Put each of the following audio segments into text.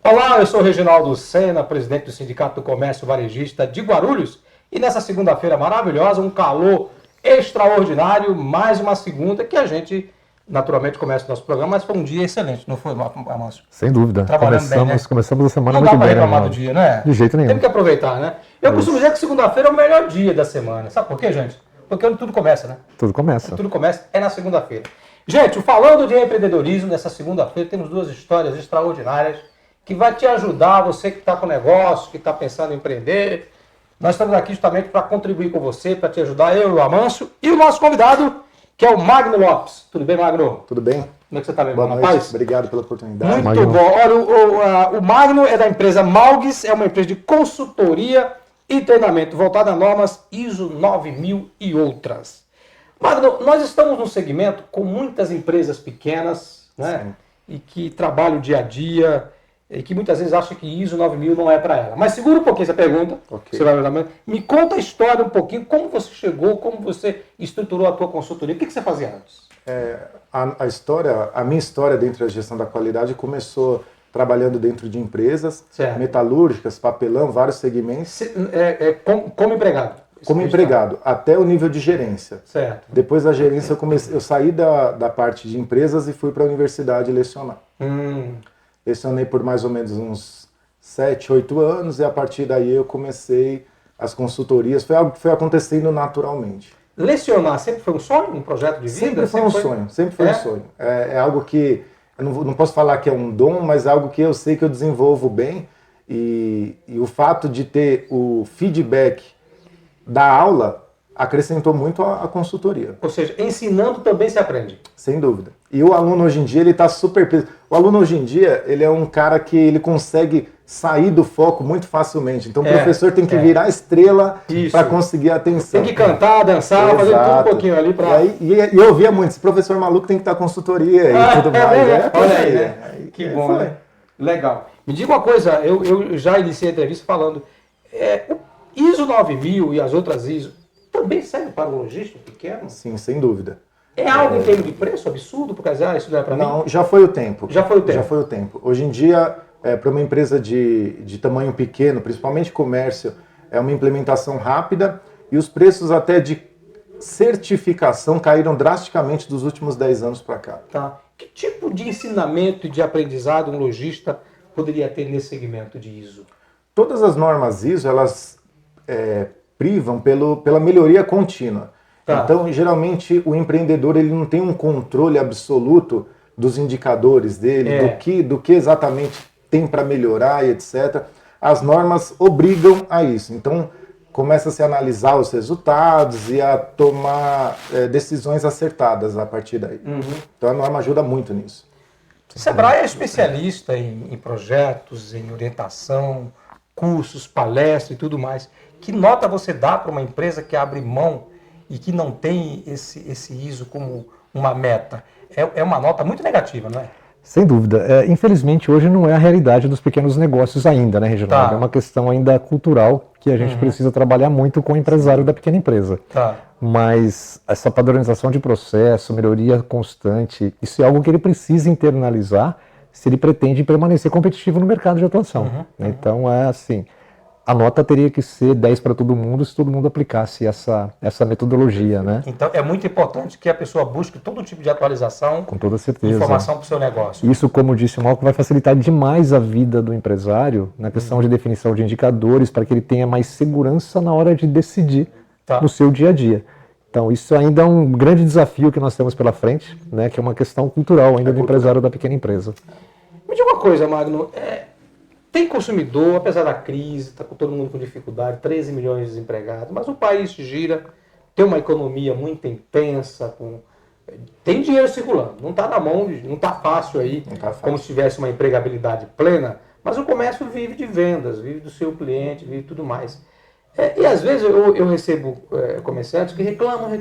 Olá, eu sou o Reginaldo Sena, presidente do Sindicato do Comércio Varejista de Guarulhos. E nessa segunda-feira maravilhosa, um calor extraordinário, mais uma segunda que a gente naturalmente começa o nosso programa, mas foi um dia excelente, não foi, Amâncio? Sem dúvida. Trabalhando bem, né? Começamos a semana Não muito dá para bem, reclamar né, do dia, né? De jeito nenhum. Temos que aproveitar, né? Eu costumo dizer que segunda-feira é o melhor dia da semana. Sabe por quê, gente? Porque onde tudo começa, né? Tudo começa. Tudo começa é na segunda-feira. Gente, falando de empreendedorismo, nessa segunda-feira temos duas histórias extraordinárias que vai te ajudar, você que está com negócio, que está pensando em empreender. Nós estamos aqui justamente para contribuir com você, para te ajudar, eu, o Amâncio, e o nosso convidado, que é o Magno Lopes. Tudo bem, Magno? Tudo bem? Como é que você está, meu Boa irmão? noite. Na paz? Obrigado pela oportunidade. Muito bom. Olha, o Magno é da empresa Malgues, é uma empresa de consultoria e treinamento voltada a normas ISO 9000 e outras. Magno, nós estamos num segmento com muitas empresas pequenas, né? E que trabalham o dia a dia, e que muitas vezes acham que ISO 9000 não é para ela. Mas segura um pouquinho essa pergunta. Ok. Você vai... Me conta a história um pouquinho, como você chegou, como você estruturou a tua consultoria, o que você fazia antes? A minha história dentro da gestão da qualidade começou trabalhando dentro de empresas Certo. metalúrgicas, papelão, vários segmentos. Como empregado? Como empregado, até o nível de gerência. Certo. Depois da gerência, eu saí da parte de empresas e fui para a universidade lecionar. Lecionei por mais ou menos uns 7, 8 anos e a partir daí eu comecei as consultorias. Foi algo que foi acontecendo naturalmente. Lecionar sempre foi um sonho, um projeto de vida? Sempre foi um sonho. É algo que, eu não posso falar que é um dom, mas é algo que eu sei que eu desenvolvo bem. E o fato de ter o feedback da aula acrescentou muito a consultoria. Ou seja, ensinando também se aprende. Sem dúvida. E o aluno hoje em dia, ele está super... O aluno hoje em dia, ele é um cara que ele consegue sair do foco muito facilmente. Então o professor tem que virar estrela para conseguir a atenção. Tem que cantar, dançar, fazer tudo um pouquinho ali para... E eu ouvia muito, esse professor maluco tem que estar consultoria e tudo mais. Olha aí, né? Que bom, né? Legal. Me diga uma coisa, eu já iniciei a entrevista falando, o ISO 9000 e as outras ISO também serve para o lojista pequeno? Sim, sem dúvida. É algo em termos de preço absurdo, porque isso não é para mim? Não, já foi o tempo. Já foi o tempo. Já foi o tempo. Hoje em dia, para uma empresa de tamanho pequeno, principalmente comércio, é uma implementação rápida e os preços até de certificação caíram drasticamente dos últimos 10 anos para cá. Tá. Que tipo de ensinamento e de aprendizado um lojista poderia ter nesse segmento de ISO? Todas as normas ISO, elas privam pela melhoria contínua. Tá. Então, geralmente, o empreendedor ele não tem um controle absoluto dos indicadores dele, do que exatamente tem para melhorar e etc. As normas obrigam a isso. Então, começa-se a analisar os resultados e a tomar decisões acertadas a partir daí. Então, a norma ajuda muito nisso. Sebrae é especialista em projetos, em orientação, cursos, palestras e tudo mais. Que nota você dá para uma empresa que abre mão e que não tem esse ISO como uma meta? É uma nota muito negativa, não é? Sem dúvida. Infelizmente, hoje não é a realidade dos pequenos negócios ainda, né, Reginaldo? Tá. É uma questão ainda cultural que a gente precisa trabalhar muito com o empresário da pequena empresa. Tá. Mas essa padronização de processo, melhoria constante, isso é algo que ele precisa internalizar se ele pretende permanecer competitivo no mercado de atuação. Então, é assim... A nota teria que ser 10 para todo mundo se todo mundo aplicasse essa metodologia, né? Então é muito importante que a pessoa busque todo tipo de atualização, com toda certeza, informação para o seu negócio. Isso, como disse o Malco, vai facilitar demais a vida do empresário na questão de definição de indicadores para que ele tenha mais segurança na hora de decidir no seu dia a dia. Então isso ainda é um grande desafio que nós temos pela frente, né? Que é uma questão cultural ainda do empresário da pequena empresa. Me diga uma coisa, Magno, tem consumidor, apesar da crise, está com todo mundo com dificuldade, 13 milhões de desempregados, mas o país gira, tem uma economia muito intensa, tem dinheiro circulando, não está na mão, não está fácil aí, como se tivesse uma empregabilidade plena, mas o comércio vive de vendas, vive do seu cliente, vive tudo mais. E às vezes eu recebo comerciantes que reclamam,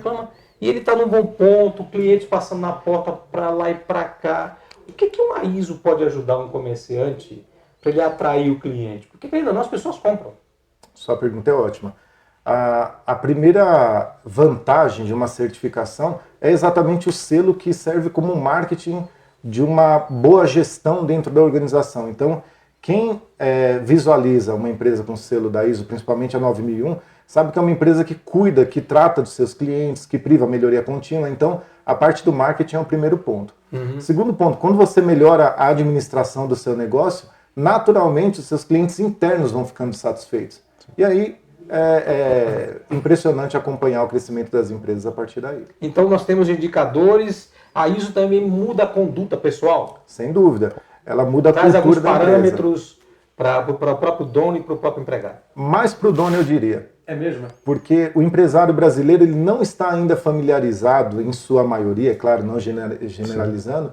e ele está num bom ponto, clientes passando na porta para lá e para cá. O que uma ISO pode ajudar um comerciante para ele atrair o cliente? Porque ainda não, as pessoas compram. Sua pergunta é ótima. A primeira vantagem de uma certificação é exatamente o selo que serve como marketing de uma boa gestão dentro da organização. Então, Quem visualiza uma empresa com selo da ISO, principalmente a 9001, sabe que é uma empresa que cuida, que trata dos seus clientes, que priva a melhoria contínua. Então, a parte do marketing é o primeiro ponto. Segundo ponto, quando você melhora a administração do seu negócio, naturalmente os seus clientes internos vão ficando satisfeitos. E aí é impressionante acompanhar o crescimento das empresas a partir daí. Então nós temos indicadores, a ISO também muda a conduta pessoal? Sem dúvida. Ela muda a Traz alguns cultura da empresa. parâmetros para o próprio dono e para o próprio empregado. Mais para o dono, eu diria. É mesmo? Porque o empresário brasileiro ele não está ainda familiarizado, em sua maioria, é claro, não generalizando,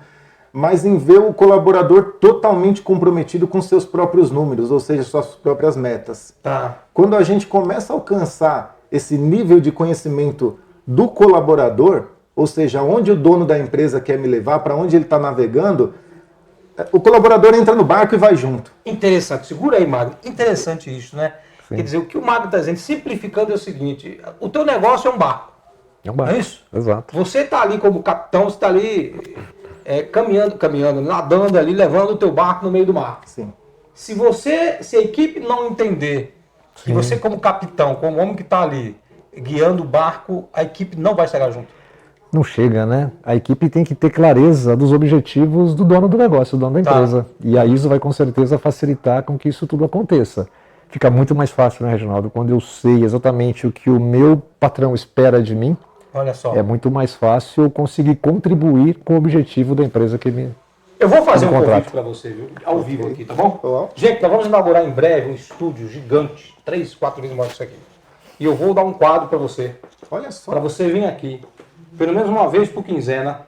mas em ver o colaborador totalmente comprometido com seus próprios números, ou seja, suas próprias metas. Tá. Quando a gente começa a alcançar esse nível de conhecimento do colaborador, ou seja, onde o dono da empresa quer me levar, para onde ele está navegando, o colaborador entra no barco e vai junto. Interessante. Segura aí, Magno. Interessante isso, né? Sim. Quer dizer, o que o Magno está dizendo, simplificando, é o seguinte: o teu negócio é um barco. É um barco. Não é isso? Exato. Você está ali como capitão, você está ali caminhando, nadando ali, levando o teu barco no meio do mar. Sim. Se a equipe não entender que você como capitão, como homem que está ali guiando o barco, a equipe não vai chegar junto. Não chega, né? A equipe tem que ter clareza dos objetivos do dono do negócio, do dono da empresa. E a ISO vai com certeza facilitar com que isso tudo aconteça. Fica muito mais fácil, né, Reginaldo? Quando eu sei exatamente o que o meu patrão espera de mim, Olha só. é muito mais fácil eu conseguir contribuir com o objetivo da empresa que me... Eu vou fazer um contrato. convite para você, viu? Ao vivo aqui, tá bom? Bom. Gente, nós vamos inaugurar em breve um estúdio gigante, 3, 4 vezes maior que isso aqui. E eu vou dar um quadro para você. Olha só. Para você vir aqui, pelo menos uma vez por quinzena,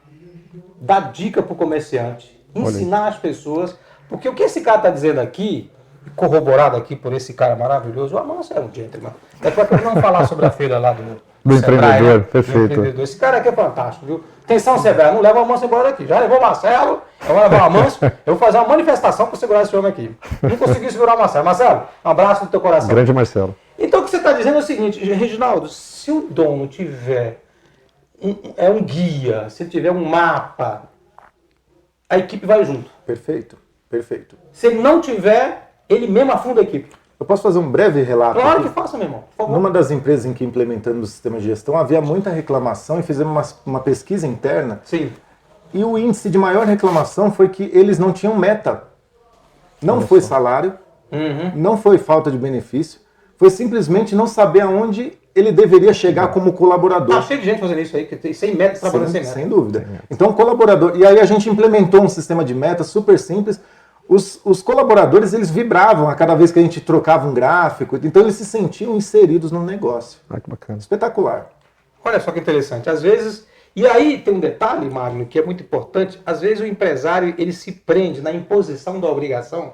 dar dica para o comerciante, ensinar as pessoas, porque o que esse cara está dizendo aqui, corroborado aqui por esse cara maravilhoso, o Amâncio é um gentleman. Depois que não falar sobre a feira lá do empreendedor, Sebrae, né? perfeito. Do empreendedor. Esse cara aqui é fantástico, viu? Atenção, Sebrae, não leva o Amâncio embora daqui. Já levou o Marcelo, eu vou levar o Amâncio, eu vou fazer uma manifestação para segurar esse homem aqui. Não consegui segurar o Marcelo. Marcelo, um abraço no teu coração. Grande Marcelo. Então o que você está dizendo é o seguinte, Reginaldo, se o dono tiver um guia, se ele tiver um mapa, a equipe vai junto. Perfeito, perfeito. Se ele não tiver, ele mesmo afunda a equipe. Eu posso fazer um breve relato? Claro aqui? que faça, meu irmão. Por favor. Numa das empresas em que implementamos o sistema de gestão, havia muita reclamação e fizemos uma pesquisa interna. Sim. E o índice de maior reclamação foi que eles não tinham meta. Não foi salário, não foi falta de benefício, foi simplesmente não saber aonde ele deveria chegar como colaborador. Tá cheio de gente fazendo isso aí, que tem 100 metros trabalhando sem meta. Sem dúvida. Então, o colaborador... E aí a gente implementou um sistema de metas super simples. Os colaboradores, eles vibravam a cada vez que a gente trocava um gráfico. Então, eles se sentiam inseridos no negócio. Ah, que bacana. Espetacular. Olha só que interessante. Às vezes... E aí tem um detalhe, Magno, que é muito importante. Às vezes o empresário, ele se prende na imposição da obrigação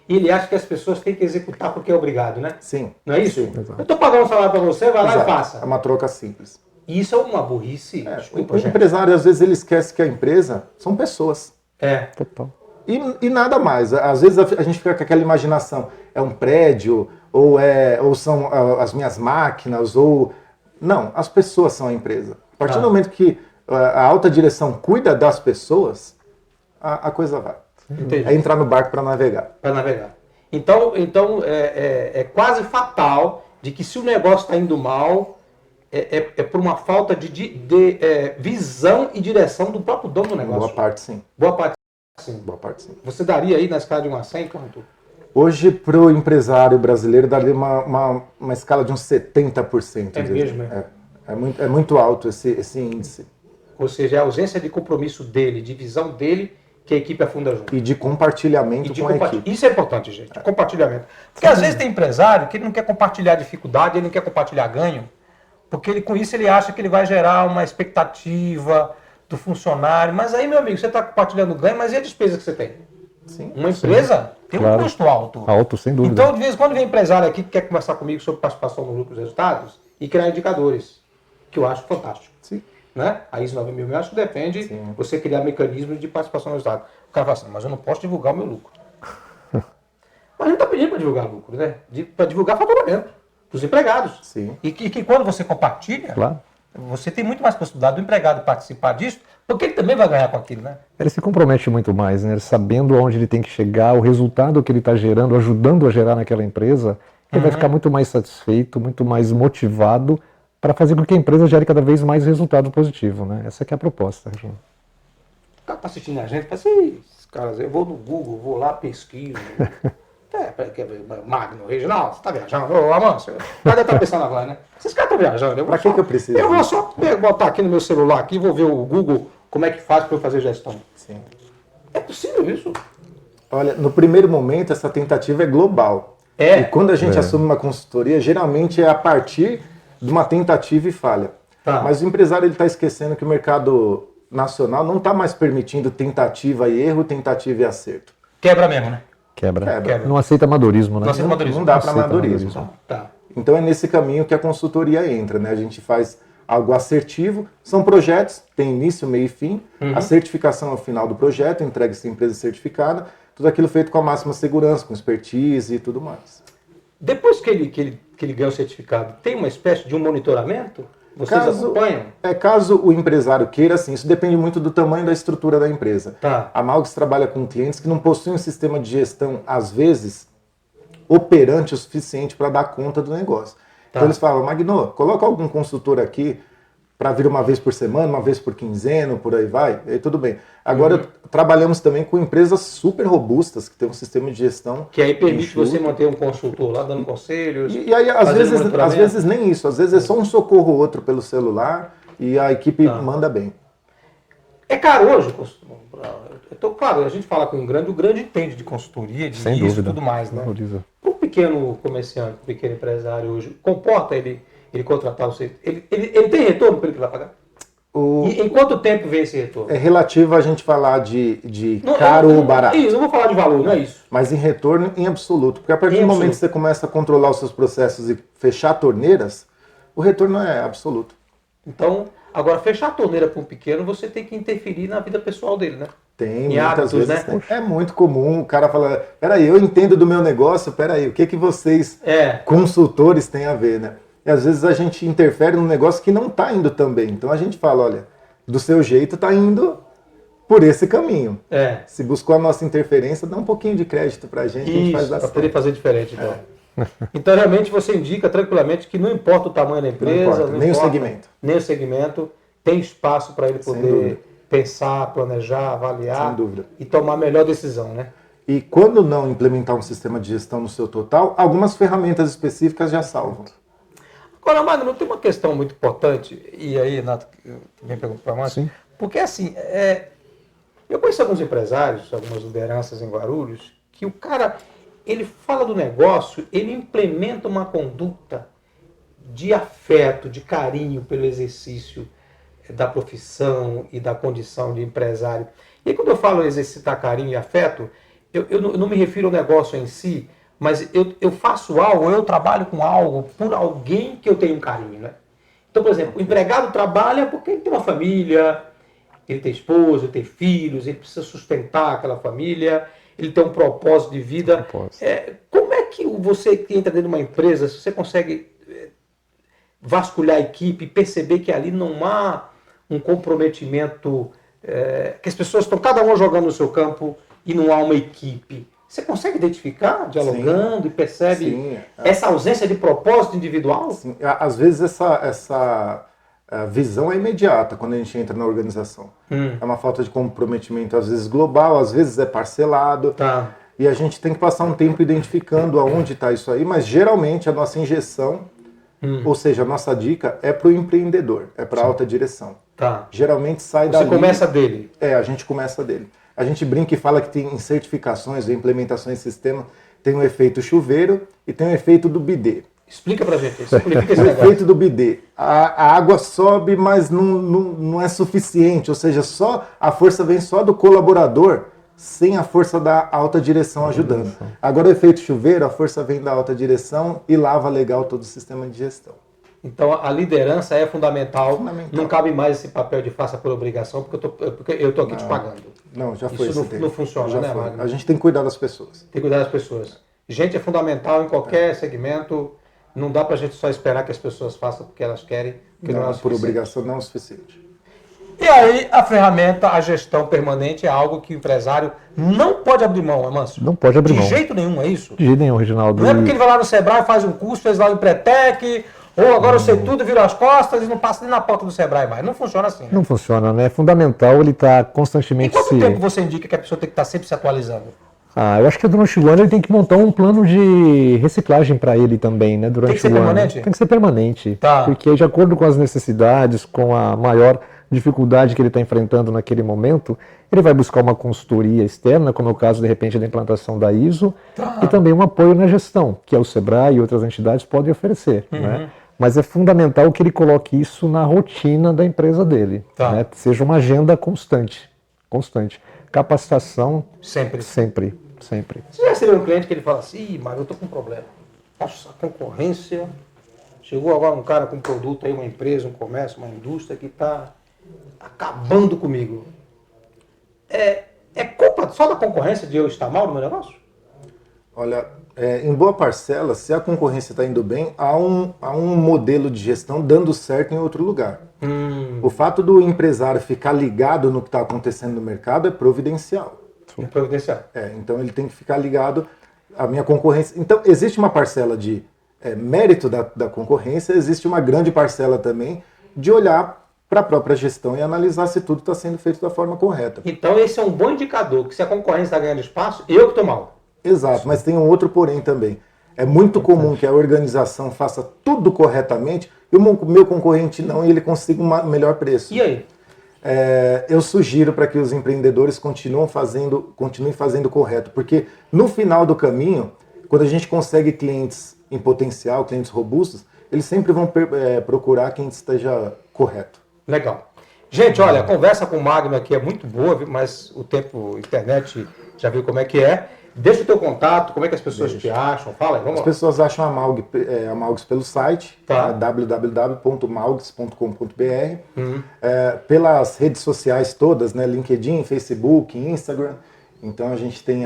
e ele acha que as pessoas têm que executar porque é obrigado, né? Sim. Não é isso? Sim. Eu estou pagando um salário para você, vai lá Exato. e faça. É uma troca simples. Isso é uma burrice. Desculpa, O gente. empresário, às vezes, ele esquece que a empresa são pessoas. É. Total. E nada mais. Às vezes a gente fica com aquela imaginação. É um prédio, ou são as minhas máquinas, ou... Não, as pessoas são a empresa. A partir do momento que a alta direção cuida das pessoas, a coisa vai. Entendi. É entrar no barco para navegar. Para navegar. Então é quase fatal de que se o negócio está indo mal, é por uma falta de visão e direção do próprio dono do negócio. Boa parte, sim. Boa parte, sim. Boa parte, sim. Você daria aí na escala de 1 a 100 quanto? Hoje, para o empresário brasileiro, daria uma escala de uns 70%. É mesmo, É muito alto esse índice. Ou seja, a ausência de compromisso dele, de visão dele, que a equipe afunda junto. E de compartilhamento com a equipe. Isso é importante, gente. Compartilhamento. Porque às vezes tem empresário que ele não quer compartilhar dificuldade, ele não quer compartilhar ganho, porque com isso ele acha que ele vai gerar uma expectativa do funcionário. Mas aí, meu amigo, você está compartilhando ganho, mas e a despesa que você tem? Sim. Uma empresa tem um custo alto. Alto, sem dúvida. Então, de vez em quando vem empresário aqui que quer conversar comigo sobre participação no lucro dos resultados e criar indicadores, que eu acho fantástico. Sim. Né? A ISO 9000 eu acho que depende Sim. você criar mecanismos de participação no resultado. O cara fala assim, mas eu não posso divulgar o meu lucro. Mas a gente está pedindo para divulgar lucro, né? Para divulgar faturamento dos empregados. Sim. E que quando você compartilha, Claro. você tem muito mais possibilidade do empregado participar disso, porque ele também vai ganhar com aquilo, né? Ele se compromete muito mais, né? Sabendo aonde ele tem que chegar, o resultado que ele está gerando, ajudando a gerar naquela empresa, ele vai ficar muito mais satisfeito, muito mais motivado para fazer com que a empresa gere cada vez mais resultado positivo, né? Essa que é a proposta. O cara está assistindo a gente, pensa, esses caras, eu vou no Google, vou lá, pesquiso. Magno, Reginaldo, você tá viajando? Ô, Amâncio, cadê tá pensando agora, né? Esses caras estão viajando. Pra que eu preciso? Eu vou só botar aqui no meu celular aqui, vou ver o Google, como é que faz para eu fazer gestão. Sim. É possível isso? Olha, no primeiro momento, essa tentativa é global. E quando a gente assume uma consultoria, geralmente é a partir de uma tentativa e falha. Tá. Mas o empresário está esquecendo que o mercado nacional não está mais permitindo tentativa e erro, tentativa e acerto. Quebra mesmo, né? Quebra. Não aceita amadorismo, né? Não dá para amadorismo. Tá. Então é nesse caminho que a consultoria entra, né? A gente faz algo assertivo, são projetos, tem início, meio e fim, a certificação é o final do projeto, entrega essa empresa certificada, tudo aquilo feito com a máxima segurança, com expertise e tudo mais. Depois que ele ganha o certificado, tem uma espécie de um monitoramento? Vocês acompanham? Caso o empresário queira, sim, isso depende muito do tamanho da estrutura da empresa. Tá. A Malgs trabalha com clientes que não possuem um sistema de gestão, às vezes, operante o suficiente para dar conta do negócio. Tá. Então eles falam, Magno, coloca algum consultor aqui para vir uma vez por semana, uma vez por quinzena, por aí vai, e aí tudo bem. Agora, trabalhamos também com empresas super robustas, que têm um sistema de gestão... Que aí permite você manter um consultor lá, dando conselhos... E aí, às vezes nem isso, às vezes é só um socorro ou outro pelo celular, e a equipe manda bem. É caro hoje? Claro, a gente fala com o grande entende de consultoria, de Sem isso e dúvida. tudo mais, né? Valoriza. Para o pequeno comerciante, o pequeno empresário hoje, comporta ele contratar o serviço? Ele tem retorno para ele que vai pagar? E em quanto tempo vem esse retorno? É relativo a gente falar de caro ou barato. Isso, não vou falar de valor, não é isso. Mas em retorno, em absoluto. Porque a partir do momento que você começa a controlar os seus processos e fechar torneiras, o retorno é absoluto. Então, agora, fechar a torneira para um pequeno, você tem que interferir na vida pessoal dele, né? Tem, muitas hábitos, vezes né? Tem. É muito comum o cara falar, peraí, eu entendo do meu negócio, peraí, o que vocês, consultores, têm a ver, né? E às vezes a gente interfere num negócio que não está indo tão bem. Então a gente fala, olha, do seu jeito está indo por esse caminho. Se buscou a nossa interferência, dá um pouquinho de crédito para a gente faz para poder fazer diferente. Então. Então realmente você indica tranquilamente que não importa o tamanho da empresa, nem o segmento. Nem o segmento, tem espaço para ele poder pensar, planejar, avaliar e tomar a melhor decisão, né? E quando não implementar um sistema de gestão no seu total, algumas ferramentas específicas já salvam. Agora, Magno, tem uma questão muito importante, e aí, Renato, eu também pergunto para nós, porque assim, eu conheço alguns empresários, algumas lideranças em Guarulhos, que o cara, ele fala do negócio, ele implementa uma conduta de afeto, de carinho pelo exercício da profissão e da condição de empresário. E aí, quando eu falo exercitar carinho e afeto, eu não me refiro ao negócio em si, mas eu faço algo, eu trabalho com algo por alguém que eu tenho um carinho, né? Então, por exemplo, o empregado trabalha porque ele tem uma família, ele tem esposa, ele tem filhos, ele precisa sustentar aquela família, ele tem um propósito de vida. Como é que você que entra dentro de uma empresa, se você consegue vasculhar a equipe e perceber que ali não há um comprometimento, que as pessoas estão cada uma jogando no seu campo e não há uma equipe? Você consegue identificar, dialogando, e percebe essa ausência de propósito individual? Sim. Às vezes essa visão é imediata quando a gente entra na organização. É uma falta de comprometimento, às vezes global, às vezes é parcelado. E a gente tem que passar um tempo identificando aonde está isso aí, mas geralmente a nossa injeção, ou seja, a nossa dica é para o empreendedor, é para a alta direção. Geralmente sai dali. Você começa dele? A gente começa dele. A gente brinca e fala que tem em certificações ou implementações de sistema, tem o efeito chuveiro e tem o efeito do bidê. Explica pra gente, simplifica esse o negócio. efeito do bidê. A água sobe, mas não é suficiente, ou seja, a força vem só do colaborador, sem a força da alta direção ajudando. Agora o efeito chuveiro, a força vem da alta direção e lava legal todo o sistema de gestão. Então a liderança é fundamental. Não cabe mais esse papel de faça por obrigação, porque eu estou aqui te pagando. Não, já foi. Isso não funciona, né, Magno? A gente tem que cuidar das pessoas. Tem que cuidar das pessoas. Gente é fundamental em qualquer segmento, Não dá para a gente só esperar que as pessoas façam porque elas querem, porque não é o Por suficiente. obrigação não é o suficiente. E aí, a ferramenta, a gestão permanente é algo que o empresário não pode abrir mão, Amâncio? Não pode abrir mão. De jeito nenhum, é isso? De jeito nenhum, Reginaldo. Não é porque ele vai lá no Sebrae, faz um curso, fez lá o Empretec, ou agora eu sei tudo, vira as costas e não passa nem na porta do Sebrae mais. Não funciona assim. Né? Não funciona, né? É fundamental ele estar Em constantemente quanto tempo você indica que a pessoa tem que estar sempre se atualizando? Eu acho que durante o ano ele tem que montar um plano de reciclagem para ele também, né? Durante Tem que ser o ano. permanente? Tem que ser permanente. Tá. Porque de acordo com as necessidades, com a maior dificuldade que ele está enfrentando naquele momento, ele vai buscar uma consultoria externa, como é o caso, de repente, da implantação da ISO, e também um apoio na gestão, que é o Sebrae e outras entidades podem oferecer. Né? Mas é fundamental que ele coloque isso na rotina da empresa dele. Tá. Né? Seja uma agenda constante. Capacitação Sempre. sempre. Você já recebeu um cliente que ele fala assim, mas eu estou com um problema. Nossa, a concorrência... Chegou agora um cara com um produto aí, uma empresa, um comércio, uma indústria que está acabando comigo. É culpa só da concorrência de eu estar mal no meu negócio? Olha, em boa parcela, se a concorrência está indo bem, há um modelo de gestão dando certo em outro lugar. O fato do empresário ficar ligado no que está acontecendo no mercado é providencial. É providencial. Então ele tem que ficar ligado à minha concorrência. Então existe uma parcela de mérito da concorrência, existe uma grande parcela também de olhar para a própria gestão e analisar se tudo está sendo feito da forma correta. Então esse é um bom indicador, que se a concorrência está ganhando espaço, eu que estou mal. Exato, mas tem um outro porém também. É muito comum que a organização faça tudo corretamente e o meu concorrente não, e ele consiga um melhor preço. E aí? Eu sugiro para que os empreendedores continuem fazendo correto, porque no final do caminho, quando a gente consegue clientes em potencial, clientes robustos, eles sempre vão procurar quem esteja correto. Legal. Gente, olha, a conversa com o Magno aqui é muito boa, mas o tempo, internet, já viu como é que é. Deixa o teu contato, como é que as pessoas te acham, fala aí, vamos lá. As pessoas acham a Malgs pelo site, Tá. www.malgs.com.br, pelas redes sociais todas, né, LinkedIn, Facebook, Instagram. Então a gente tem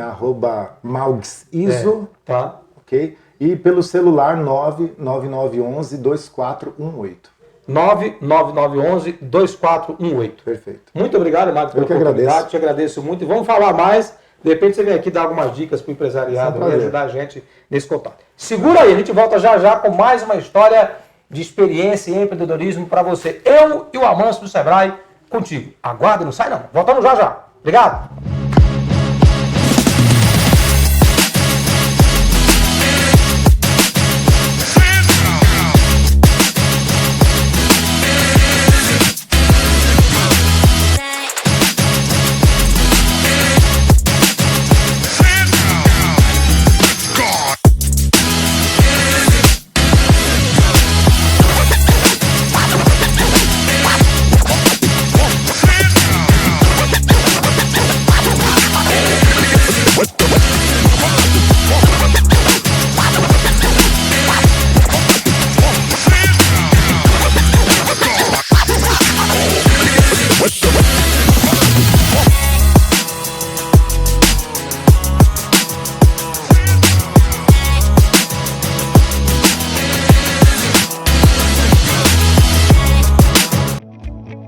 @malgsiso, Tá. ok? E pelo celular 99911-2418. 99911-2418. Perfeito. Muito obrigado, Magno, pela Eu que oportunidade. agradeço. Te agradeço muito. E vamos falar mais. De repente você vem aqui dar algumas dicas para o empresariado Prazer. e ajudar a gente nesse contato. Segura aí, a gente volta já já com mais uma história de experiência e empreendedorismo para você. Eu e o Amâncio do Sebrae contigo. Aguarde, não sai não. Voltamos já já. Obrigado.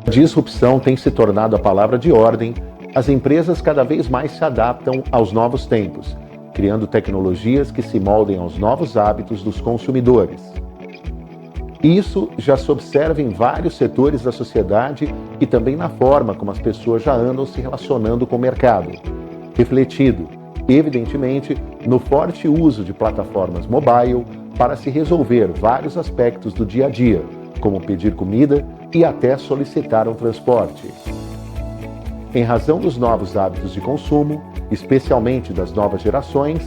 Disrupção tem se tornado a palavra de ordem. As empresas cada vez mais se adaptam aos novos tempos, criando tecnologias que se moldem aos novos hábitos dos consumidores. Isso já se observa em vários setores da sociedade e também na forma como as pessoas já andam se relacionando com o mercado, refletido, evidentemente, no forte uso de plataformas mobile para se resolver vários aspectos do dia a dia, como pedir comida e até solicitar um transporte. Em razão dos novos hábitos de consumo, especialmente das novas gerações,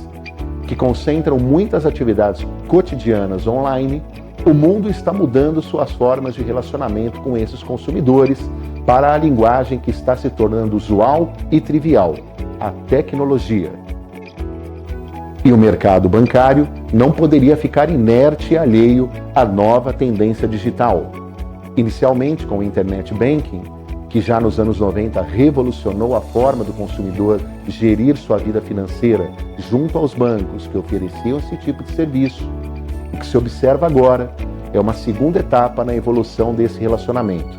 que concentram muitas atividades cotidianas online, o mundo está mudando suas formas de relacionamento com esses consumidores para a linguagem que está se tornando usual e trivial, a tecnologia. E o mercado bancário não poderia ficar inerte e alheio à nova tendência digital. Inicialmente com o Internet Banking, que já nos anos 90 revolucionou a forma do consumidor gerir sua vida financeira junto aos bancos que ofereciam esse tipo de serviço, e que se observa agora é uma segunda etapa na evolução desse relacionamento,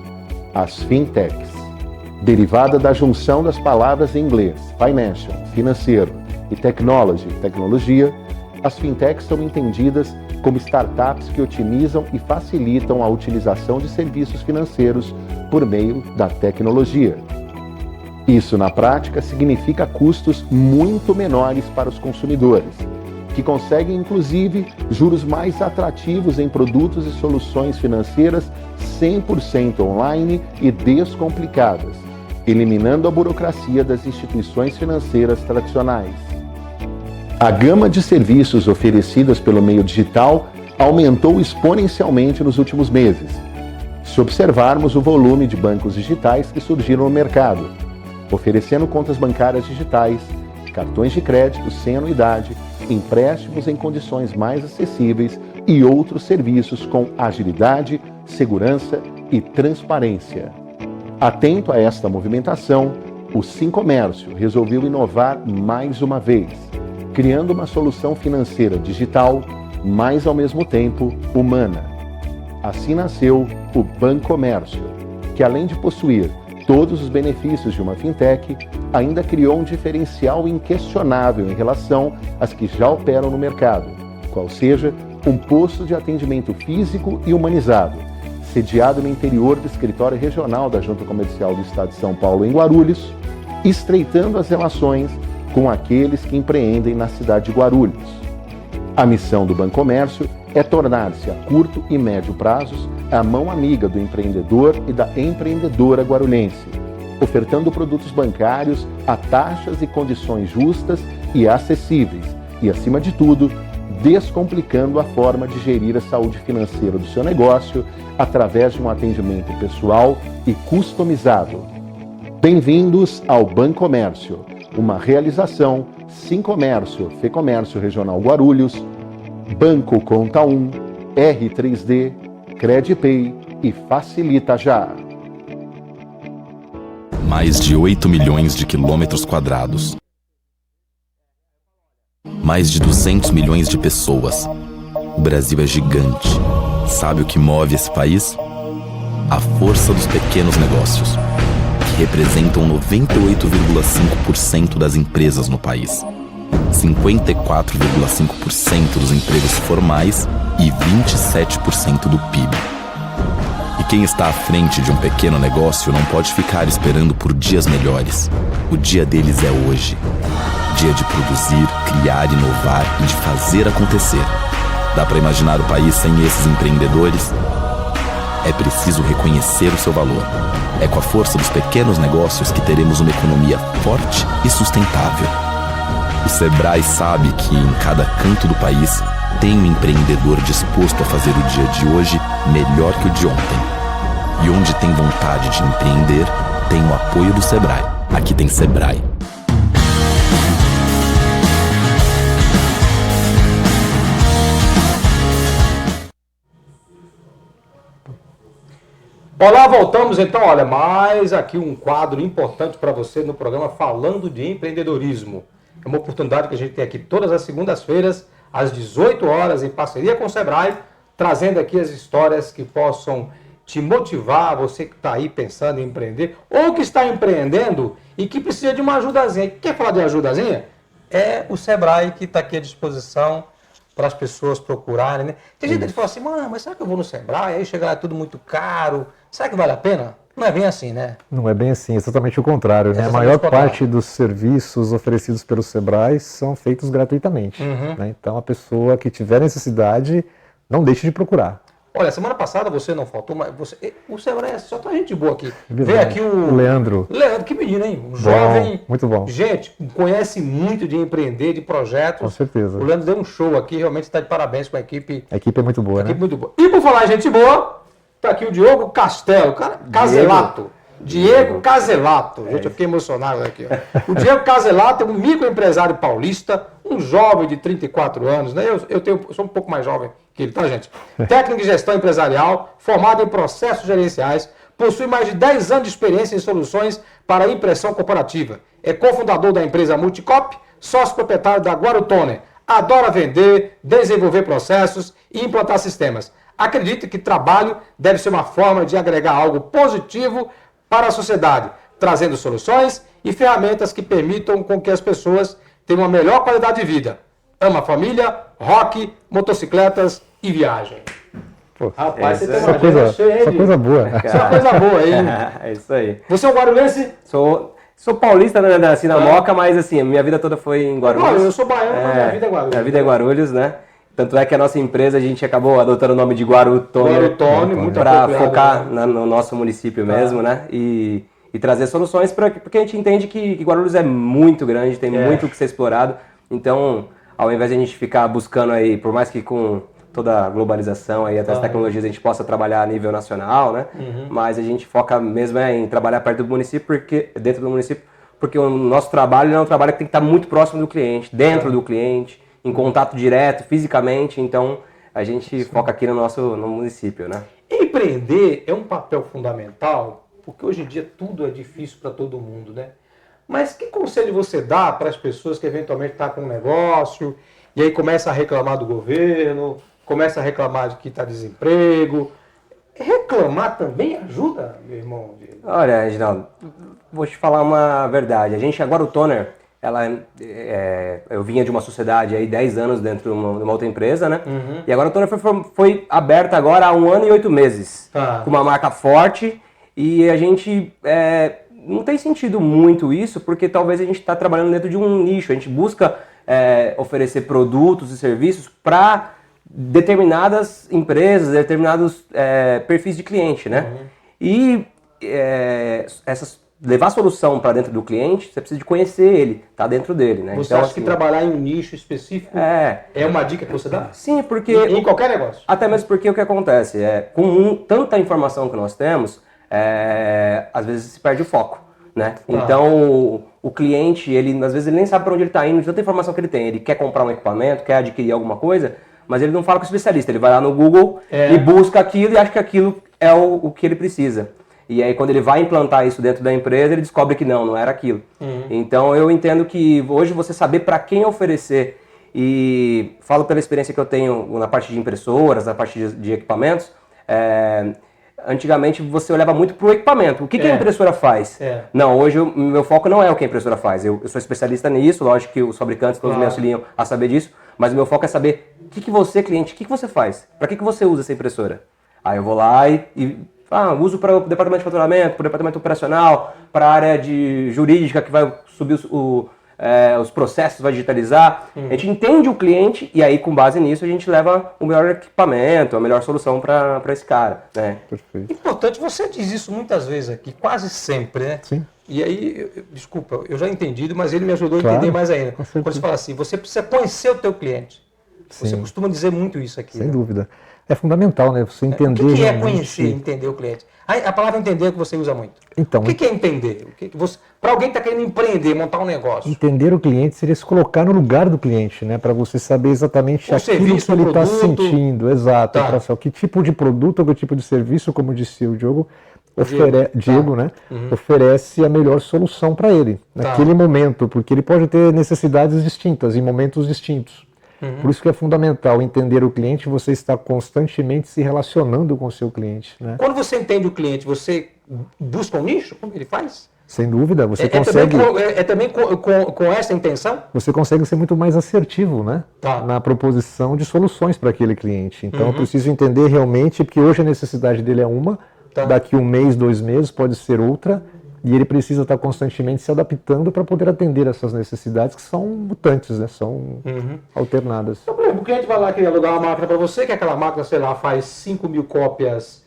as fintechs. Derivada da junção das palavras em inglês, financial, financeiro, e technology, tecnologia, as fintechs são entendidas como startups que otimizam e facilitam a utilização de serviços financeiros por meio da tecnologia. Isso, na prática, significa custos muito menores para os consumidores, que conseguem, inclusive, juros mais atrativos em produtos e soluções financeiras 100% online e descomplicadas, eliminando a burocracia das instituições financeiras tradicionais. A gama de serviços oferecidas pelo meio digital aumentou exponencialmente nos últimos meses, se observarmos o volume de bancos digitais que surgiram no mercado, oferecendo contas bancárias digitais, cartões de crédito sem anuidade, empréstimos em condições mais acessíveis e outros serviços com agilidade, segurança e transparência. Atento a esta movimentação, o Simcomércio resolveu inovar mais uma vez, criando uma solução financeira digital, mas ao mesmo tempo humana. Assim nasceu o Bancomércio, que além de possuir todos os benefícios de uma fintech, ainda criou um diferencial inquestionável em relação às que já operam no mercado, qual seja um posto de atendimento físico e humanizado, sediado no interior do escritório regional da Junta Comercial do Estado de São Paulo, em Guarulhos, estreitando as relações com aqueles que empreendem na cidade de Guarulhos. A missão do Bancomércio é tornar-se a curto e médio prazos a mão amiga do empreendedor e da empreendedora guarulhense, ofertando produtos bancários a taxas e condições justas e acessíveis e, acima de tudo, descomplicando a forma de gerir a saúde financeira do seu negócio através de um atendimento pessoal e customizado. Bem-vindos ao Bancomércio, uma realização Simcomércio, Fecomércio Regional Guarulhos, Banco Conta 1, R3D, Credipay e Facilita Já. Mais de 8 milhões de quilômetros quadrados. Mais de 200 milhões de pessoas. O Brasil é gigante. Sabe o que move esse país? A força dos pequenos negócios, que representam 98,5% das empresas no país, 54,5% dos empregos formais e 27% do PIB. E quem está à frente de um pequeno negócio não pode ficar esperando por dias melhores. O dia deles é hoje. Dia de produzir, criar, inovar e de fazer acontecer. Dá para imaginar o país sem esses empreendedores? É preciso reconhecer o seu valor. É com a força dos pequenos negócios que teremos uma economia forte e sustentável. O Sebrae sabe que em cada canto do país tem um empreendedor disposto a fazer o dia de hoje melhor que o de ontem. E onde tem vontade de empreender, tem o apoio do Sebrae. Aqui tem Sebrae. Olá, voltamos então. Olha, mais aqui um quadro importante para você no programa Falando de Empreendedorismo. É uma oportunidade que a gente tem aqui todas as segundas-feiras, às 18 horas, em parceria com o Sebrae, trazendo aqui as histórias que possam te motivar, você que está aí pensando em empreender, ou que está empreendendo e que precisa de uma ajudazinha. Quer falar de ajudazinha? É o Sebrae que está aqui à disposição para as pessoas procurarem, né? Tem gente que fala assim, mano, mas será que eu vou no Sebrae? Aí chega lá tudo muito caro. Será que vale a pena? Não é bem assim, né? Não é bem assim, exatamente o contrário, né? A maior parte dos serviços oferecidos pelo Sebrae são feitos gratuitamente. Né? Então a pessoa que tiver necessidade, não deixe de procurar. Olha, semana passada você não faltou, mas o Sebrae só tá gente boa aqui. Veio aqui o Leandro. Leandro, que menino, hein? Um jovem. Muito bom. Gente, conhece muito de empreender, de projetos. Com certeza. O Leandro deu um show aqui, realmente está de parabéns com a equipe. A equipe é muito boa, né? A equipe muito boa. E por falar em gente boa, tá aqui o Diogo Castelo, Caselato. Diego Caselato. Gente, eu fiquei emocionado aqui. Ó. O Diego Caselato é um microempresário paulista, um jovem de 34 anos, né? Eu sou um pouco mais jovem que ele, tá, gente? Técnico de gestão empresarial, formado em processos gerenciais, possui mais de 10 anos de experiência em soluções para impressão corporativa. É cofundador da empresa Multicop, sócio proprietário da Guarutoner. Adora vender, desenvolver processos e implantar sistemas. Acredito que trabalho deve ser uma forma de agregar algo positivo para a sociedade, trazendo soluções e ferramentas que permitam com que as pessoas tenham uma melhor qualidade de vida. Ama a família, rock, motocicletas e viagem. Pô, Rapaz, você tem Só uma agenda cheia, hein, coisa boa. Só coisa boa, hein? É isso aí. Você é um guarulhense? Sou paulista, né, nasci na Moca, mas assim, a minha vida toda foi em Guarulhos. Eu sou baiano, mas minha vida é Guarulhos. Minha vida é Guarulhos, né? Tanto é que a nossa empresa, a gente acabou adotando o nome de Guarutone muito para apropriado, focar né? no nosso município mesmo, né? E trazer soluções, porque a gente entende que Guarulhos é muito grande, tem muito o que ser explorado. Então, ao invés de a gente ficar buscando aí, por mais que com toda a globalização aí, até as tecnologias, a gente possa trabalhar a nível nacional, né? Mas a gente foca mesmo em trabalhar perto do município, dentro do município, porque o nosso trabalho é um trabalho que tem que estar muito próximo do cliente, dentro do cliente, em contato direto, fisicamente. Então, a gente foca aqui no município, né? Empreender é um papel fundamental, porque hoje em dia tudo é difícil para todo mundo, né? Mas que conselho você dá para as pessoas que eventualmente estão com um negócio e aí começa a reclamar do governo, começa a reclamar de que está desemprego? Reclamar também ajuda, meu irmão? Olha, Reginaldo, vou te falar uma verdade. A gente, agora o Toner, eu vinha de uma sociedade aí 10 anos dentro de uma outra empresa, né? E agora o Toner foi aberta agora há 1 ano e 8 meses, com uma marca forte, e a gente não tem sentido muito isso, porque talvez a gente está trabalhando dentro de um nicho, a gente busca oferecer produtos e serviços para determinadas empresas, determinados perfis de cliente, né? E levar a solução para dentro do cliente, você precisa de conhecer ele, tá dentro dele, né? Você então, acha que trabalhar em um nicho específico é uma dica que você dá? Sim, porque... Em qualquer negócio? Até mesmo porque o que acontece com tanta informação que nós temos, às vezes se perde o foco, né? Então, o cliente, às vezes ele nem sabe para onde ele está indo, de tanta informação que ele tem. Ele quer comprar um equipamento, quer adquirir alguma coisa, mas ele não fala com o especialista. Ele vai lá no Google e busca aquilo e acha que aquilo é o que ele precisa. E aí, quando ele vai implantar isso dentro da empresa, ele descobre que não era aquilo. Então, eu entendo que hoje você saber para quem oferecer, e falo pela experiência que eu tenho na parte de impressoras, na parte de equipamentos, antigamente você olhava muito para o equipamento. O que a impressora faz? Não, hoje o meu foco não é o que a impressora faz. Eu sou especialista nisso, lógico que os fabricantes todos me auxiliam a saber disso, mas o meu foco é saber o que você, cliente, o que você faz? Para que você usa essa impressora? Aí eu vou lá e uso para o departamento de faturamento, para o departamento operacional, para a área jurídica que vai subir os processos, vai digitalizar. A gente entende o cliente e aí, com base nisso, a gente leva o melhor equipamento, a melhor solução para esse cara, né? Perfeito. Importante, você diz isso muitas vezes aqui, quase sempre, né? Sim. E aí, desculpa, eu já entendi, mas ele me ajudou a entender mais ainda. Quando você fala assim, você precisa conhecer o teu cliente. Você costuma dizer muito isso aqui. Sem dúvida. É fundamental, né? Você entender. O que é conhecer, entender o cliente? A palavra entender é o que você usa muito. Então, o que é entender? Para alguém que está querendo empreender, montar um negócio. Entender o cliente seria se colocar no lugar do cliente, né? Para você saber exatamente aquilo que ele está sentindo. Exato. Para que tipo de produto ou que tipo de serviço, como disse o Diogo, oferece a melhor solução para ele naquele momento, porque ele pode ter necessidades distintas em momentos distintos. Por isso que é fundamental entender o cliente, você está constantemente se relacionando com o seu cliente, né? Quando você entende o cliente, você busca um nicho? Como ele faz? Sem dúvida, você consegue... Também com essa intenção? Você consegue ser muito mais assertivo, né? Na proposição de soluções para aquele cliente. Então eu preciso entender realmente, porque hoje a necessidade dele é uma, daqui 1 mês, 2 meses pode ser outra, e ele precisa estar constantemente se adaptando para poder atender essas necessidades que são mutantes, né? São alternadas. Então, por exemplo, o cliente vai lá querer alugar uma máquina para você, que aquela máquina, sei lá, faz 5.000 cópias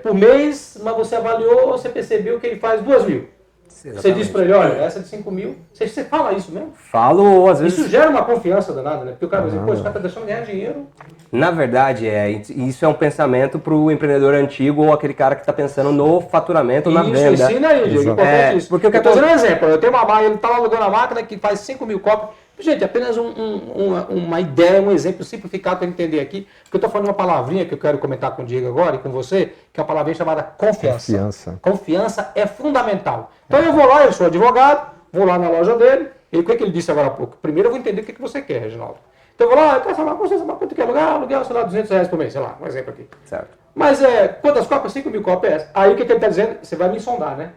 por mês, mas você avaliou, você percebeu que ele faz 2.000. Você diz para ele, olha, essa de 5.000, você fala isso mesmo? Falo, às vezes... Isso gera uma confiança danada, né? Porque o cara vai dizer, pô, esse cara tá deixando ganhar dinheiro. Na verdade, isso é um pensamento para o empreendedor antigo ou aquele cara que está pensando no faturamento ou na venda. Isso, ensina aí, Diego, importante isso. Porque eu estou dando um exemplo, eu tenho uma máquina, ele está lá alugando a máquina que faz 5.000 cópias. Gente, apenas uma ideia, um exemplo simplificado para entender aqui, porque eu estou falando uma palavrinha que eu quero comentar com o Diego agora e com você, que é uma palavrinha chamada confiança. Confiança é fundamental. Então eu vou lá, eu sou advogado, vou lá na loja dele, e o que ele disse agora há pouco? Primeiro eu vou entender o que você quer, Reginaldo. Então eu vou lá, eu quero saber quanto que é aluguel, sei lá, R$200 por mês, sei lá, um exemplo aqui. Certo. Mas quantas cópias? 5.000 cópias. Aí o que ele está dizendo? Você vai me sondar, né?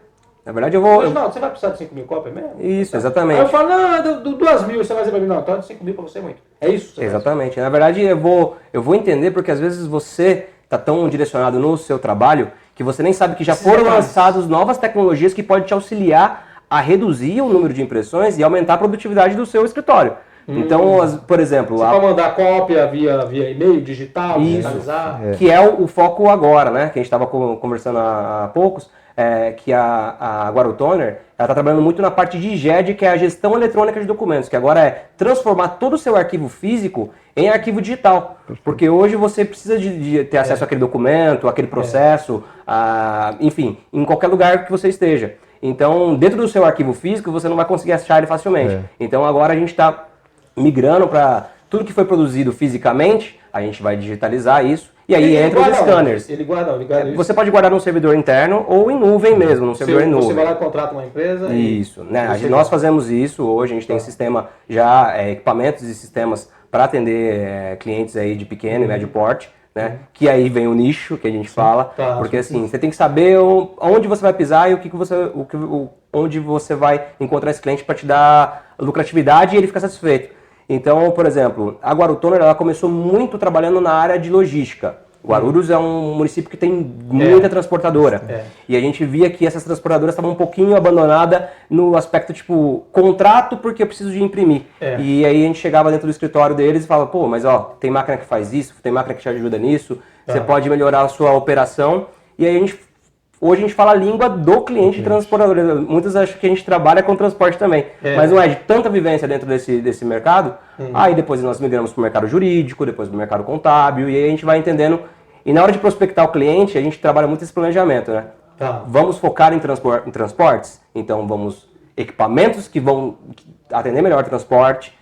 Na verdade eu vou... Mas não, você vai precisar de 5.000 cópias mesmo? Isso, exatamente. Aí eu falo, não, 2.000, você vai dizer pra mim, não, então 5.000 pra você é muito. É isso? Exatamente. Na verdade eu vou entender porque às vezes você está tão direcionado no seu trabalho que você nem sabe que já foram lançadas novas tecnologias que podem te auxiliar a reduzir o número de impressões e aumentar a produtividade do seu escritório. Então, por exemplo... Você pode mandar cópia via e-mail, digital, digitalizar. Que é o foco agora, né? Que a gente estava conversando há poucos, que a Guarutoner está trabalhando muito na parte de GED, que é a gestão eletrônica de documentos, que agora é transformar todo o seu arquivo físico em arquivo digital. Porque hoje você precisa de ter acesso àquele documento, àquele processo, enfim, em qualquer lugar que você esteja. Então, dentro do seu arquivo físico, você não vai conseguir achar ele facilmente. Então, agora a gente está migrando para tudo que foi produzido fisicamente, a gente vai digitalizar isso, e aí entra os scanners. Ele guarda isso. Você pode guardar num servidor interno ou em nuvem mesmo, num servidor em nuvem. Você vai lá e contrata uma empresa. Isso, né? Nós fazemos isso hoje, a gente tem sistema já, equipamentos e sistemas para atender clientes aí de pequeno e médio porte, né? Que aí vem o nicho que a gente fala, porque assim, você tem que saber onde você vai pisar e onde você vai encontrar esse cliente para te dar lucratividade e ele ficar satisfeito. Então, por exemplo, a Guarutoner ela começou muito trabalhando na área de logística. Guarulhos é um município que tem muita transportadora. E a gente via que essas transportadoras estavam um pouquinho abandonadas no aspecto tipo, contrato porque eu preciso de imprimir. E aí a gente chegava dentro do escritório deles e falava, pô, mas ó, tem máquina que faz isso, tem máquina que te ajuda nisso, você pode melhorar a sua operação. E aí hoje a gente fala a língua do cliente transportador. Muitos acham que a gente trabalha com transporte também. Mas não é de tanta vivência dentro desse mercado. Aí depois nós migramos para o mercado jurídico, depois para o mercado contábil, e aí a gente vai entendendo. E na hora de prospectar o cliente, a gente trabalha muito esse planejamento, né? Vamos focar em transportes? Então vamos equipamentos que vão atender melhor o transporte.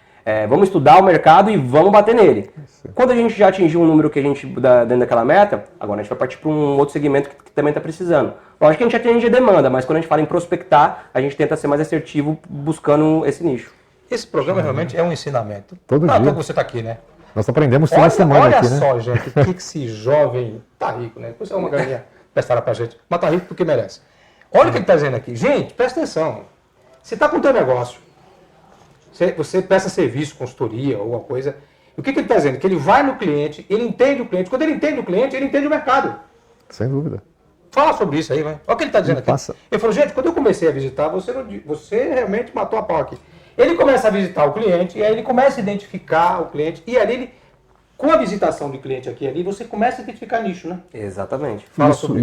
Vamos estudar o mercado e vamos bater nele. Quando a gente já atingiu um número que a gente dá dentro daquela meta, agora a gente vai partir para um outro segmento que também está precisando. Lógico que a gente atende a demanda, mas quando a gente fala em prospectar, a gente tenta ser mais assertivo buscando esse nicho. Esse programa realmente é um ensinamento. Todo dia. Você está aqui, né? Nós aprendemos toda semana aqui, né? Olha só, gente, o que esse jovem tá rico, né? Depois é uma galinha prestada pra gente, mas tá rico porque merece. Olha o que ele tá dizendo aqui. Gente, presta atenção. Você tá com o teu negócio, você presta serviço, consultoria, alguma coisa. E o que ele está dizendo? Que ele vai no cliente, ele entende o cliente. Quando ele entende o cliente, ele entende o mercado. Sem dúvida. Fala sobre isso aí, vai. Olha o que ele está dizendo aqui. Ele falou, gente, quando eu comecei a visitar, você realmente matou a pau aqui. Ele começa a visitar o cliente, e aí ele começa a identificar o cliente, e ali ele, com a visitação do cliente aqui e ali, você começa a identificar nicho, né? Exatamente.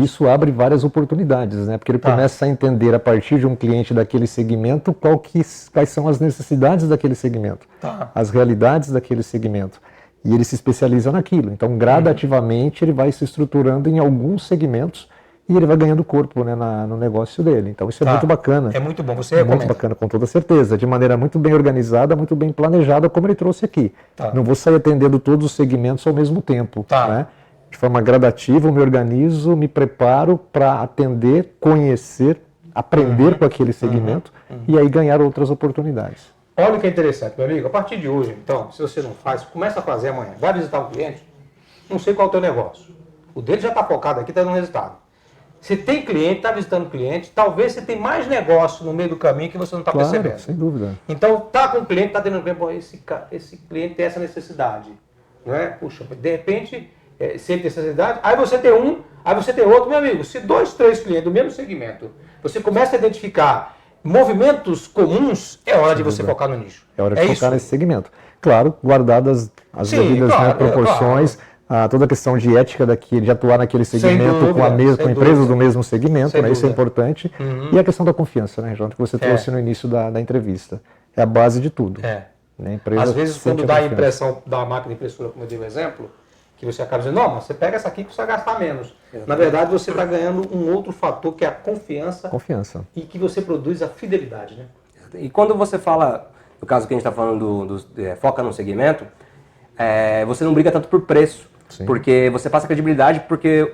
Isso abre várias oportunidades, né? Porque ele começa a entender a partir de um cliente daquele segmento quais são as necessidades daquele segmento, as realidades daquele segmento. E ele se especializa naquilo. Então, gradativamente, ele vai se estruturando em alguns segmentos e ele vai ganhando corpo, né, no negócio dele. Então isso é muito bacana. É muito bom, você recomenda. Muito bacana, com toda certeza. De maneira muito bem organizada, muito bem planejada, como ele trouxe aqui. Não vou sair atendendo todos os segmentos ao mesmo tempo. Né? De forma gradativa, eu me organizo, me preparo para atender, conhecer, aprender com aquele segmento e aí ganhar outras oportunidades. Olha o que é interessante, meu amigo. A partir de hoje, então, se você não faz, começa a fazer amanhã. Vai visitar um cliente, não sei qual é o teu negócio. O dele já está focado aqui, está dando resultado. Você tem cliente, está visitando cliente, talvez você tenha mais negócio no meio do caminho que você não está percebendo. Sem dúvida. Então, tá com o cliente, está tendo um cliente, pô, esse cliente tem essa necessidade. Não é? Puxa, de repente, se ele tem essa necessidade, aí você tem um, aí você tem outro. Meu amigo, se 2, 3 clientes do mesmo segmento, você começa a identificar movimentos comuns, é hora de você focar no nicho. É hora de focar nesse segmento. Claro, guardadas as devidas proporções, toda a questão de ética de atuar naquele segmento com empresas do mesmo segmento, né? Isso é importante. E a questão da confiança, né, João, que você trouxe no início da entrevista. É a base de tudo. Né? Às vezes, quando dá a impressão da máquina impressora, como eu dei o exemplo, que você acaba dizendo, não, mas você pega essa aqui que você vai gastar menos. Na verdade, você está ganhando um outro fator, que é a confiança. E que você produz a fidelidade. Né? E quando você fala, no caso que a gente está falando foca no segmento, você não briga tanto por preço. Sim. Porque você passa credibilidade porque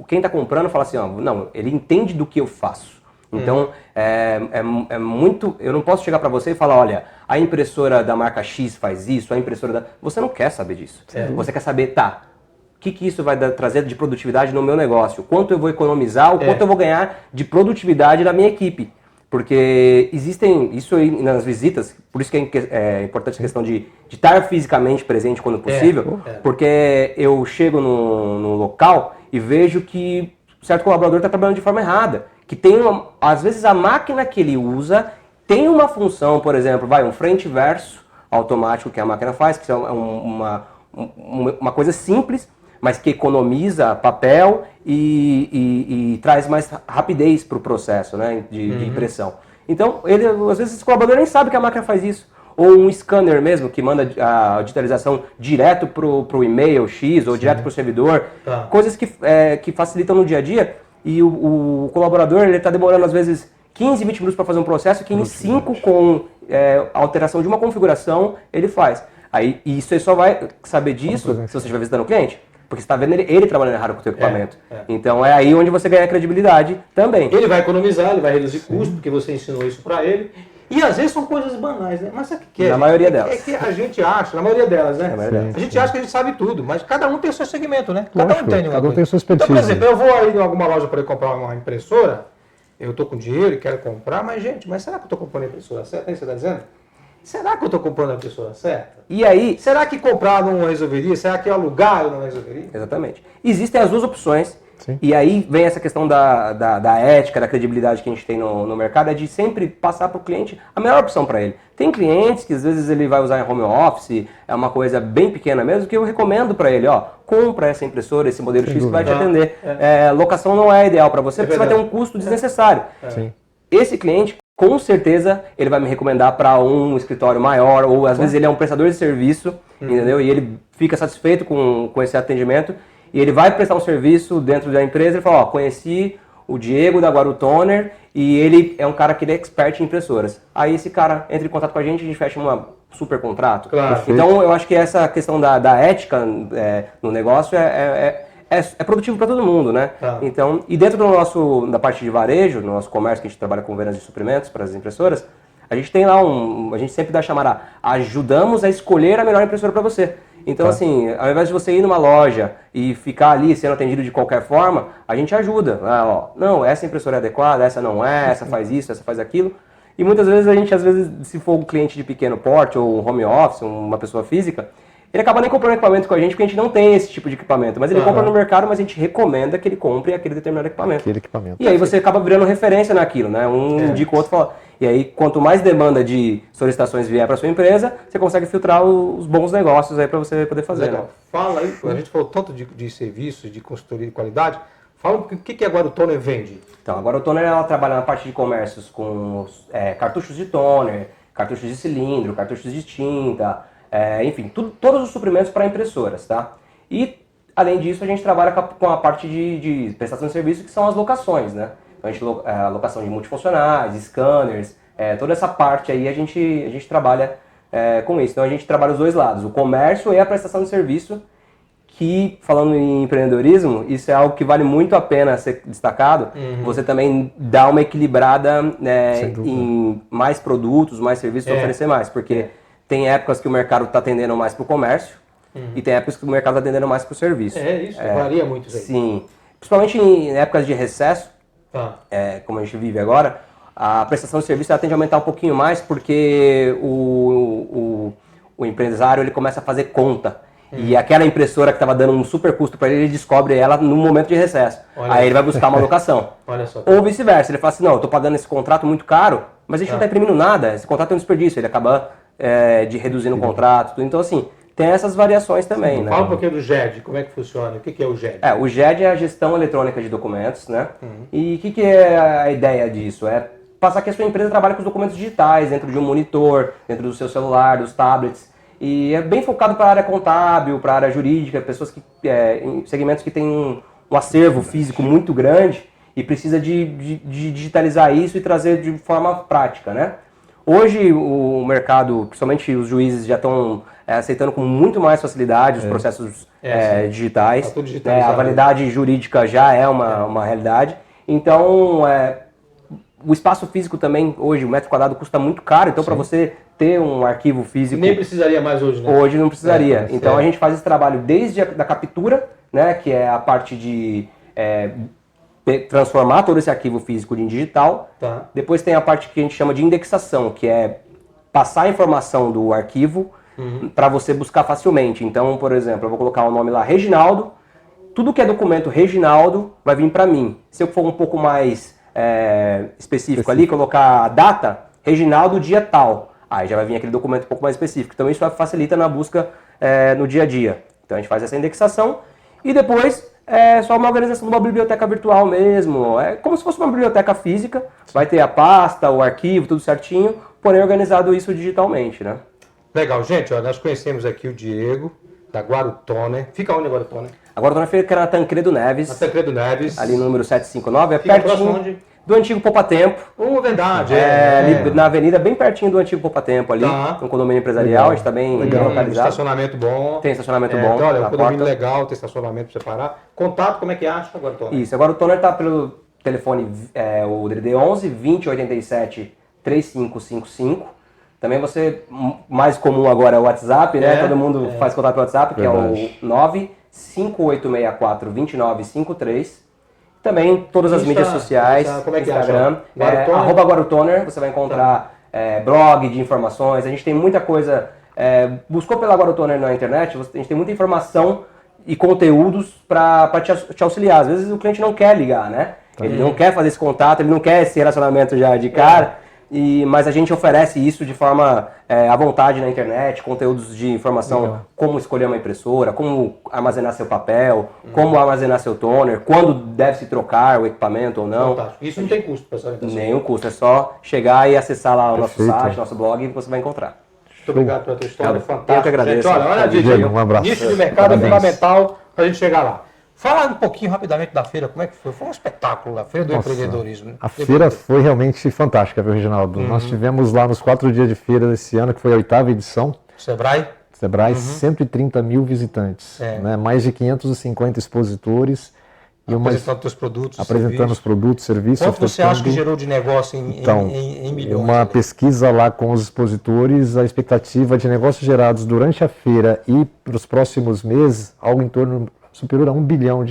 quem está comprando fala assim, não, ele entende do que eu faço. Então, é muito... Eu não posso chegar para você e falar, olha, a impressora da marca X faz isso, a impressora da... Você não quer saber disso. Você quer saber, tá, o que isso vai trazer de produtividade no meu negócio? Quanto eu vou economizar, o quanto eu vou ganhar de produtividade na minha equipe? Porque existem, isso aí nas visitas, por isso que é importante a questão de estar fisicamente presente quando possível, porque eu chego no local e vejo que certo colaborador está trabalhando de forma errada, que tem, às vezes a máquina que ele usa tem uma função, por exemplo, um frente e verso automático que a máquina faz, que é uma coisa simples, mas que economiza papel e traz mais rapidez para o processo, né, de impressão. Então, às vezes esse colaborador nem sabe que a máquina faz isso. Ou um scanner mesmo, que manda a digitalização direto para o e-mail X ou direto para o servidor. Coisas que facilitam no dia a dia. E o colaborador está demorando, às vezes, 15, 20 minutos para fazer um processo que em 5, com alteração de uma configuração, ele faz. E você só vai saber disso se você estiver visitando o cliente. Porque você está vendo ele trabalhando errado com o seu equipamento. Então é aí onde você ganha credibilidade também. Ele vai economizar, ele vai reduzir custo, porque você ensinou isso para ele. E às vezes são coisas banais, né? Mas sabe o que é? Na maioria delas. É que a gente acha, na maioria delas, né? A gente acha que a gente sabe tudo, mas cada um tem o seu segmento, né? Cada um tem uma coisa. Tem sua expertise. Então, por exemplo, eu vou aí em alguma loja para comprar uma impressora, eu estou com dinheiro e quero comprar, mas será que eu estou comprando a impressora certa? É isso que você está dizendo? Será que eu estou comprando a impressora certa? E aí... Será que comprar não resolveria? Será que alugar não resolveria? Exatamente. Existem as duas opções. Sim. E aí vem essa questão da ética, da credibilidade que a gente tem no mercado, é de sempre passar para o cliente a melhor opção para ele. Tem clientes que às vezes ele vai usar em home office, é uma coisa bem pequena mesmo, que eu recomendo para ele, compra essa impressora, esse modelo X que vai te atender. Locação não é ideal para você, porque você vai ter um custo desnecessário. Sim. Esse cliente, com certeza, ele vai me recomendar para um escritório maior, ou às vezes ele é um prestador de serviço, entendeu? E ele fica satisfeito com esse atendimento, e ele vai prestar um serviço dentro da empresa e fala, conheci o Diego da Guaru Toner e ele é um cara que ele é expert em impressoras. Aí esse cara entra em contato com a gente fecha um super contrato. Claro. Então eu acho que essa questão da ética no negócio é produtivo para todo mundo, né? Então, e dentro da parte de varejo, no nosso comércio, que a gente trabalha com vendas de suprimentos para as impressoras, a gente tem lá a gente sempre dá a chamada, ajudamos a escolher a melhor impressora para você. Então, assim, ao invés de você ir numa loja e ficar ali sendo atendido de qualquer forma, a gente ajuda. Não, essa impressora é adequada, essa não é, essa faz isso, essa faz aquilo. E muitas vezes se for um cliente de pequeno porte ou um home office, uma pessoa física, ele acaba nem comprando equipamento com a gente porque a gente não tem esse tipo de equipamento. Mas ele compra no mercado, mas a gente recomenda que ele compre aquele determinado equipamento. E aí você acaba virando referência naquilo, né? Indica o outro e fala... E aí, quanto mais demanda de solicitações vier para sua empresa, você consegue filtrar os bons negócios aí para você poder fazer. Legal. Né? Fala aí, a gente falou tanto de serviços, de consultoria de qualidade. Fala o que a Guaru Toner vende. Então, a Guaru Toner ela trabalha na parte de comércios com cartuchos de toner, cartuchos de cilindro, cartuchos de tinta, enfim, todos os suprimentos para impressoras, tá? E, além disso, a gente trabalha com a parte de prestação de serviço, que são as locações, né? Então, a locação de multifuncionais, scanners, toda essa parte aí a gente trabalha com isso. Então a gente trabalha os dois lados, o comércio e a prestação de serviço, que, falando em empreendedorismo, isso é algo que vale muito a pena ser destacado. Você também dá uma equilibrada em mais produtos, mais serviços, oferecer mais, porque tem épocas que o mercado está atendendo mais para o comércio e tem épocas que o mercado está atendendo mais para o serviço. Isso varia muito isso aí. Sim, principalmente em épocas de recesso, como a gente vive agora, a prestação de serviço ela tende a aumentar um pouquinho mais porque o empresário ele começa a fazer conta. E aquela impressora que estava dando um super custo para ele descobre ela no momento de recesso. Aí ele vai buscar uma locação. Ou vice-versa, ele fala assim, não, eu estou pagando esse contrato muito caro, mas a gente não está imprimindo nada, esse contrato é um desperdício, ele acaba de reduzindo o contrato. Então assim, tem essas variações também, né? Fala um pouquinho do GED, como é que funciona? O que é o GED? O GED é a gestão eletrônica de documentos, né? E o que é a ideia disso? É passar que a sua empresa trabalha com os documentos digitais, dentro de um monitor, dentro do seu celular, dos tablets. E é bem focado para a área contábil, para a área jurídica, pessoas que em segmentos que têm um acervo físico muito grande e precisa de digitalizar isso e trazer de forma prática, né? Hoje o mercado, principalmente os juízes, já estão aceitando com muito mais facilidade os processos digitais. Tá tudo digitalizado. A validade jurídica já é uma realidade. Então, o espaço físico também, hoje, o metro quadrado custa muito caro, então para você ter um arquivo físico... Nem precisaria mais hoje, né? Hoje não precisaria. Então a gente faz esse trabalho desde da captura, né, que é a parte de transformar todo esse arquivo físico em digital. Tá. Depois tem a parte que a gente chama de indexação, que é passar a informação do arquivo para você buscar facilmente. Então, por exemplo, eu vou colocar o nome lá, Reginaldo. Tudo que é documento Reginaldo vai vir para mim. Se eu for um pouco mais específico ali, colocar a data, Reginaldo dia tal. Aí já vai vir aquele documento um pouco mais específico. Então isso facilita na busca no dia a dia. Então a gente faz essa indexação e depois é só uma organização de uma biblioteca virtual mesmo. É como se fosse uma biblioteca física. Vai ter a pasta, o arquivo, tudo certinho, porém organizado isso digitalmente, né? Legal, gente, ó, nós conhecemos aqui o Diego, da Guarutoner. Fica onde a Guarutoner? A Guarutoner fica na Tancredo Neves. Na Tancredo Neves. Ali no número 759, Fica próximo onde? do antigo Poupa Tempo. Verdade. Ali na avenida, bem pertinho do antigo Poupa Tempo ali, no condomínio empresarial, a gente está bem localizado. Estacionamento bom. Tem estacionamento bom. Então, olha, na um condomínio porta. legal, tem estacionamento para você parar. Contato, como é que acha agora, Toner? Isso, agora o Toner está pelo telefone, o DDD 11 2087 3555. Também você, mais comum agora é o WhatsApp, né? Todo mundo faz contato pelo WhatsApp, que Verdade. é o 95864-2953. Também todas as mídias sociais, como é que Instagram, acha? @Guarutoner, você vai encontrar blog de informações, a gente tem muita coisa, buscou pela Guarutoner na internet, a gente tem muita informação e conteúdos para te auxiliar. Às vezes o cliente não quer ligar, né? Ele não quer fazer esse contato, ele não quer esse relacionamento já de cara. Mas a gente oferece isso de forma à vontade na internet, conteúdos de informação, como escolher uma impressora, como armazenar seu papel, como armazenar seu toner, quando deve se trocar o equipamento ou não. Fantástico. Isso não tem custo, pessoal. Nenhum custo, é só chegar e acessar lá o nosso Perfeito. site, nosso blog e você vai encontrar. Muito obrigado pela tua história, Eu fantástico. que agradeço. Gente, olha, Diego, um abraço. nicho de mercado é Parabéns. fundamental para a gente chegar lá. Fala um pouquinho rapidamente da feira, como é que foi? Foi um espetáculo a Feira do Empreendedorismo. A feira foi realmente fantástica, viu, Reginaldo? Nós tivemos lá nos 4 dias de feira desse ano, que foi a 8ª edição, Sebrae? Sebrae, 130 mil visitantes, né? Mais de 550 expositores e Apresentando teus produtos, apresentando os produtos, serviços. Quanto você acha que ofertando- gerou de negócio em milhões? Uma pesquisa lá com os expositores, a expectativa de negócios gerados durante a feira e para os próximos meses, algo em torno superior a R$1 bilhão.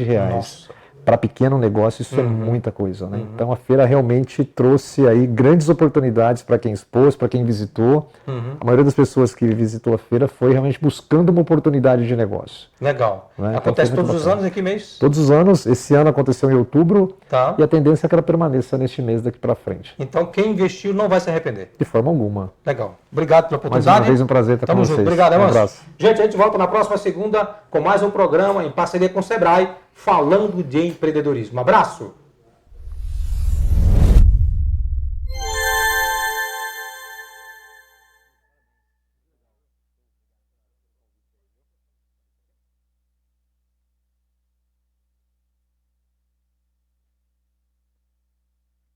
Para pequeno negócio, isso é muita coisa, né? Então a feira realmente trouxe aí grandes oportunidades para quem expôs, para quem visitou. A maioria das pessoas que visitou a feira foi realmente buscando uma oportunidade de negócio. Legal. Né? Acontece Então, foi todos muito os bacana. anos, em que mês? Todos os anos, esse ano aconteceu em outubro, Tá. e a tendência é que ela permaneça neste mês daqui para frente. Então quem investiu não vai se arrepender. De forma alguma. Legal. Obrigado pela Mais oportunidade. uma vez um prazer estar Tamo com junto. vocês. Obrigado, Um Emerson. abraço. Gente, a gente volta na próxima segunda com mais um programa em parceria com o Sebrae, falando de empreendedorismo. Um abraço.